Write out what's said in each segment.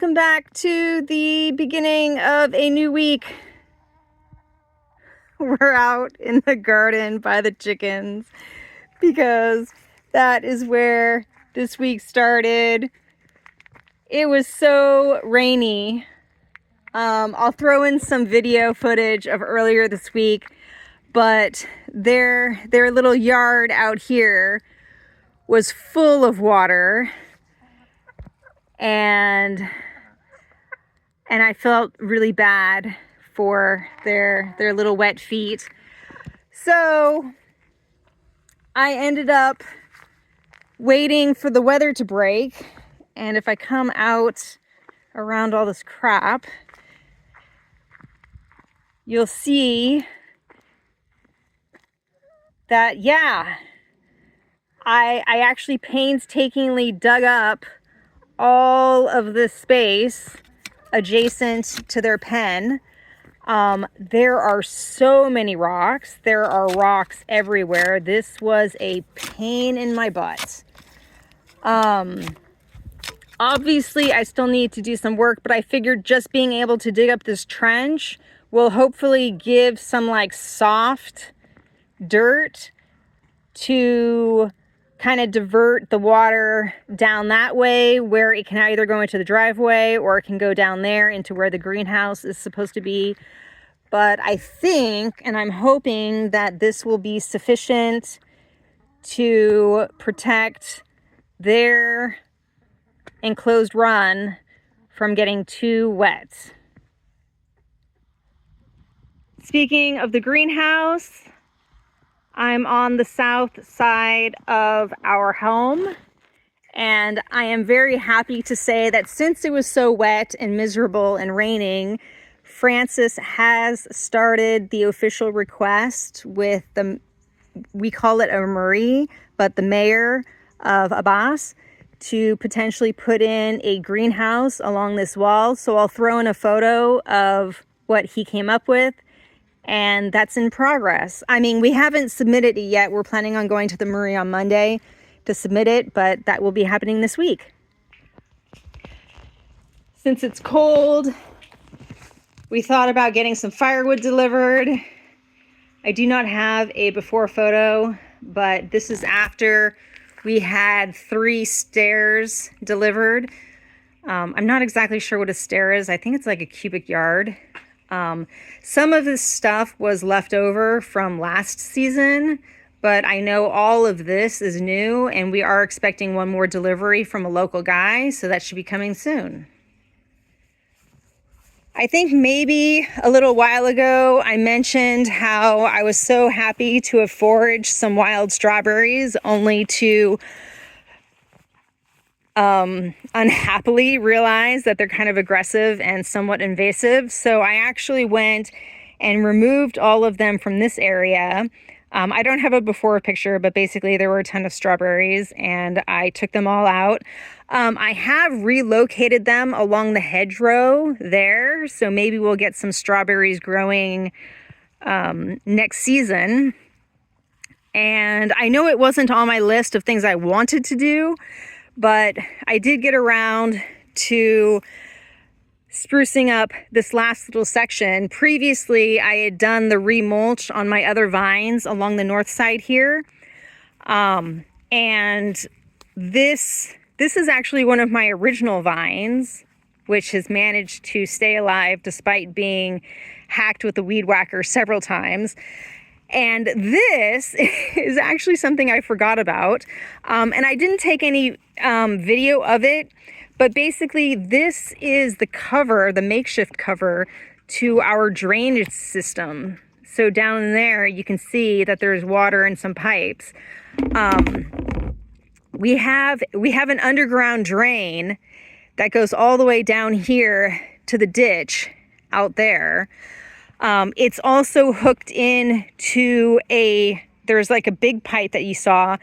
welcome back to the beginning of a new week. We're out in the garden by the chickens because that is where this week started. It was so rainy. I'll throw in some video footage of earlier this week, but their little yard out here was full of water, and I felt really bad for their little wet feet. So I ended up waiting for the weather to break, and if I come out around all this crap, you'll see that, yeah, I actually painstakingly dug up all of this space adjacent to their pen. There are so many rocks. There are rocks everywhere. This was a pain in my butt. Obviously, I still need to do some work, but I figured just being able to dig up this trench will hopefully give some like soft dirt to kind of divert the water down that way, where it can either go into the driveway or it can go down there into where the greenhouse is supposed to be. But I think, and I'm hoping, that this will be sufficient to protect their enclosed run from getting too wet. Speaking of the greenhouse, I'm on the south side of our home, and I am very happy to say that since it was so wet and miserable and raining, Francis has started the official request with we call it a Marie, but the mayor of Abbas, to potentially put in a greenhouse along this wall. So I'll throw in a photo of what he came up with, and that's in progress. I mean, we haven't submitted it yet. We're planning on going to the Marie on Monday to submit it, but that will be happening this week. Since it's cold, we thought about getting some firewood delivered. I do not have a before photo, but this is after we had 3 stairs delivered. I'm not exactly sure what a stair is. I think it's like a cubic yard. Some of this stuff was left over from last season, but I know all of this is new, and we are expecting one more delivery from a local guy, so that should be coming soon. I think maybe a little while ago I mentioned how I was so happy to have foraged some wild strawberries, only to unhappily realize that they're kind of aggressive and somewhat invasive. So I actually went and removed all of them from this area. I don't have a before picture, but basically there were a ton of strawberries and I took them all out. I have relocated them along the hedgerow there, so maybe we'll get some strawberries growing next season. And I know it wasn't on my list of things I wanted to do, but I did get around to sprucing up this last little section. Previously, I had done the remulch on my other vines along the north side here. And this is actually one of my original vines, which has managed to stay alive despite being hacked with the weed whacker several times. And this is actually something I forgot about. And I didn't take any video of it, but basically this is the cover, the makeshift cover to our drainage system. So down there you can see that there's water and some pipes. We have an underground drain that goes all the way down here to the ditch out there. It's also hooked in to there's like a big pipe that you saw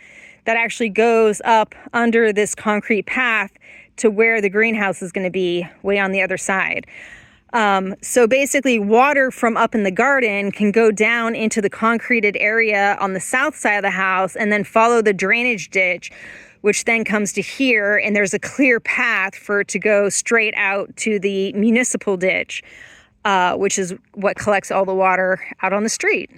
that actually goes up under this concrete path to where the greenhouse is going to be, way on the other side. So basically water from up in the garden can go down into the concreted area on the south side of the house and then follow the drainage ditch, which then comes to here, and there's a clear path for it to go straight out to the municipal ditch, which is what collects all the water out on the street.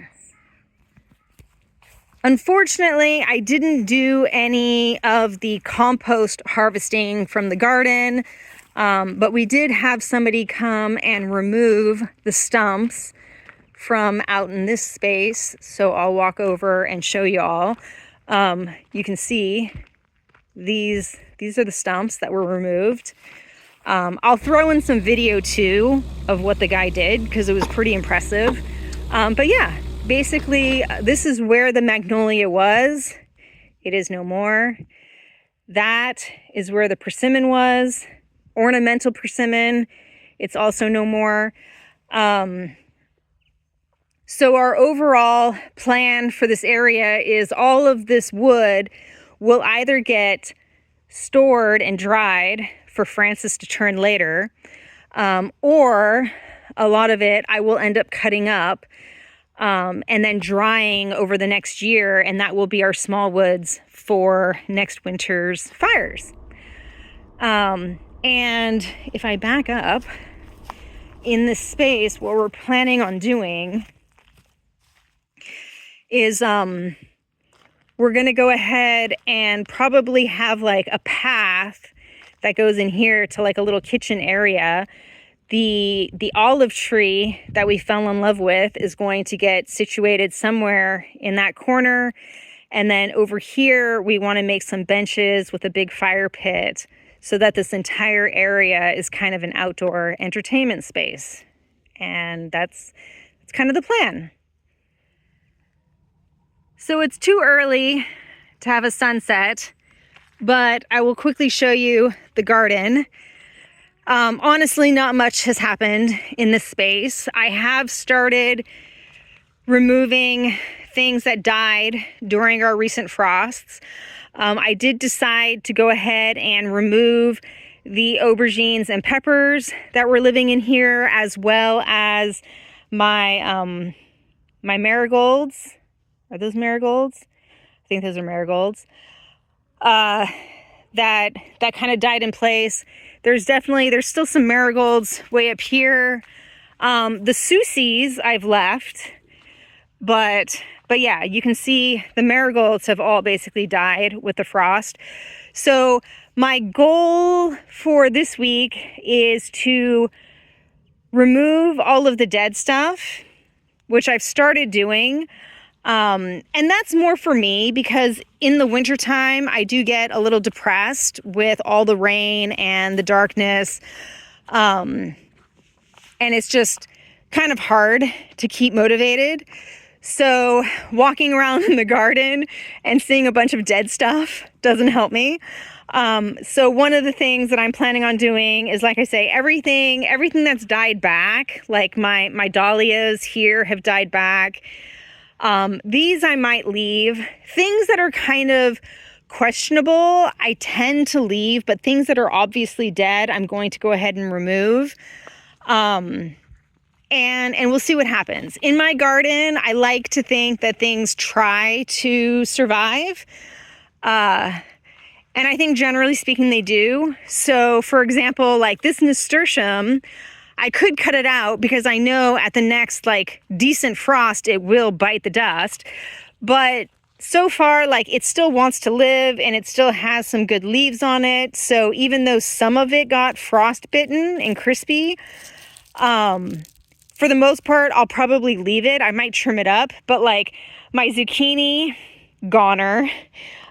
Unfortunately, I didn't do any of the compost harvesting from the garden, but we did have somebody come and remove the stumps from out in this space. So I'll walk over and show you all. You can see these are the stumps that were removed. I'll throw in some video too of what the guy did because it was pretty impressive. But yeah, basically this is where the magnolia was. It is no more. That is where the persimmon was, ornamental persimmon. It's also no more. So our overall plan for this area is all of this wood will either get stored and dried for Francis to turn later, or a lot of it I will end up cutting up and then drying over the next year, and that will be our small woods for next winter's fires. And if I back up in this space, what we're planning on doing is we're going to go ahead and probably have like a path that goes in here to like a little kitchen area. The olive tree that we fell in love with is going to get situated somewhere in that corner. And then over here, we want to make some benches with a big fire pit so that this entire area is kind of an outdoor entertainment space. And that's kind of the plan. So it's too early to have a sunset, but I will quickly show you the garden. Honestly, not much has happened in this space. I have started removing things that died during our recent frosts. I did decide to go ahead and remove the aubergines and peppers that were living in here, as well as my my marigolds. Are those marigolds? I think those are marigolds. That kind of died in place. There's still some marigolds way up here. The Susies I've left, but yeah, you can see the marigolds have all basically died with the frost. So my goal for this week is to remove all of the dead stuff, which I've started doing. And that's more for me because in the wintertime, I do get a little depressed with all the rain and the darkness. And it's just kind of hard to keep motivated. So walking around in the garden and seeing a bunch of dead stuff doesn't help me. So one of the things that I'm planning on doing is, like I say, everything that's died back, like my dahlias here have died back. These I might leave. Things that are kind of questionable, I tend to leave, but things that are obviously dead, I'm going to go ahead and remove. And we'll see what happens. In my garden, I like to think that things try to survive. And I think generally speaking, they do. So for example, like this nasturtium, I could cut it out because I know at the next like decent frost, it will bite the dust. But so far, like it still wants to live and it still has some good leaves on it. So even though some of it got frostbitten and crispy, for the most part, I'll probably leave it. I might trim it up, but like my zucchini, goner.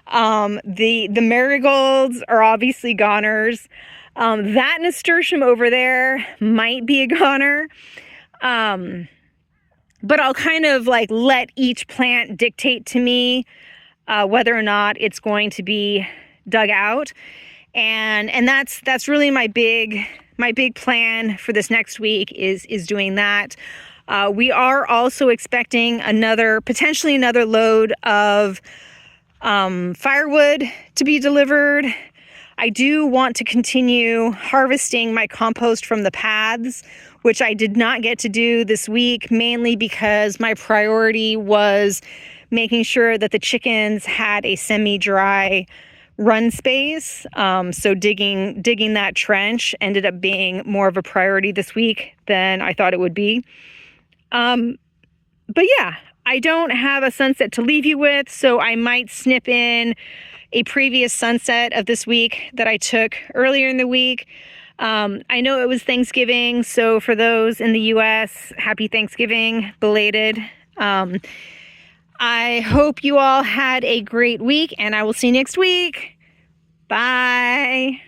The marigolds are obviously goners. That nasturtium over there might be a goner. But I'll kind of like let each plant dictate to me whether or not it's going to be dug out. And that's really my big plan for this next week is doing that. We are also expecting potentially another load of firewood to be delivered. I do want to continue harvesting my compost from the paths, which I did not get to do this week, mainly because my priority was making sure that the chickens had a semi-dry run space. So digging that trench ended up being more of a priority this week than I thought it would be. But yeah, I don't have a sunset to leave you with, so I might snip in a previous sunset of this week that I took earlier in the week. I know it was Thanksgiving, so for those in the US, happy Thanksgiving, belated. I hope you all had a great week, and I will see you next week. Bye.